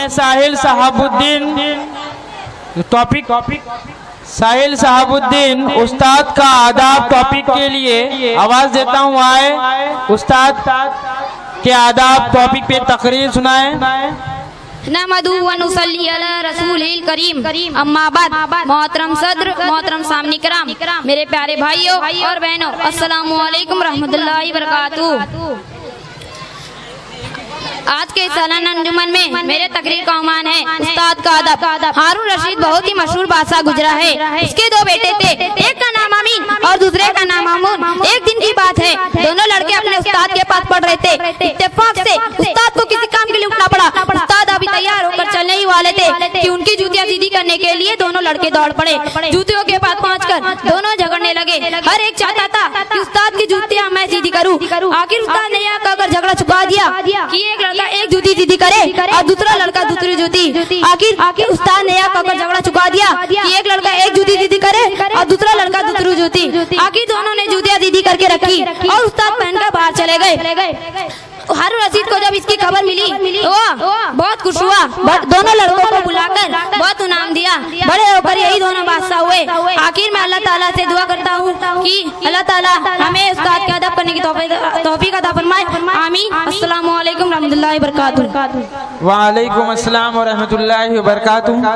मैं साहिल साहबुद्दीन साहिल साहबुद्दीन उस्ताद का आदाब टॉपिक के लिए आवाज देता हूँ। आए उस्ताद के आदाब टॉपिक पे तकरीर सुनाए। नहमदु व नुसल्ली अला रसूलिल करीम अम्मा बाद मोहतरम सदर मोहतरम सामने कराम मेरे प्यारे भाइयों और बहनों अस्सलामु अलैकुम रहमतुल्लाहि व बरकातुहू। आज के सालाना अंजुमन में मेरे तकरीर का उन्वान है उस्ताद का अदब। हारून रशीद बहुत ही मशहूर बादशाह गुजरा है। इसके दो बेटे थे, एक का नाम अमीन और दूसरे का नाम मामून। एक दिन की बात है, दोनों लड़के अपने उस्ताद के पास पढ़ रहे थे। इत्तेफाक से उस्ताद को किसी काम के लिए उठना पड़ा। उस्ताद अभी तैयार होकर चलने ही वाले थे कि उनकी जूतियां सीधी करने के लिए दोनों लड़के दौड़ पड़े। जूतियों के पास पहुंचकर दोनों झगड़ने लगे। हर एक चाहता था कि उस्ताद की जूतियां मैं सीधी करूं। आखिर उस्ताद ने यह कहकर झगड़ा चुका दिया कि एक लड़का एक जूती सीधी करे और दूसरा लड़का दूसरी जूती। आखिर उस्ताद ने यह कहकर झगड़ा चुका दिया कि एक लड़का एक जूती सीधी करे और दूसरा लड़का दूसरी जूती। आखिर दोनों ने जूतियां सीधी करके रखी और उस्ताद पहनकर बाहर चले गए। हारून रशीद को जब इसकी खबर मिली तो बहुत खुश हुआ। दोनों लड़कों को बुलाकर बहुत इनाम दिया। बड़े होकर यही दोनों बादशाह हुए। आखिर मैं अल्लाह ताला से दुआ करता हूँ कि अल्लाह ताला हमें उस्ताद का अदब करने की तौफीक अता फरमाए। आमीन। अस्सलामु अलैकुम रहमतुल्लाहि व बरकातुहू। वालेकुम अस्सलाम व रहमतुल्लाहि व बरकातुहू।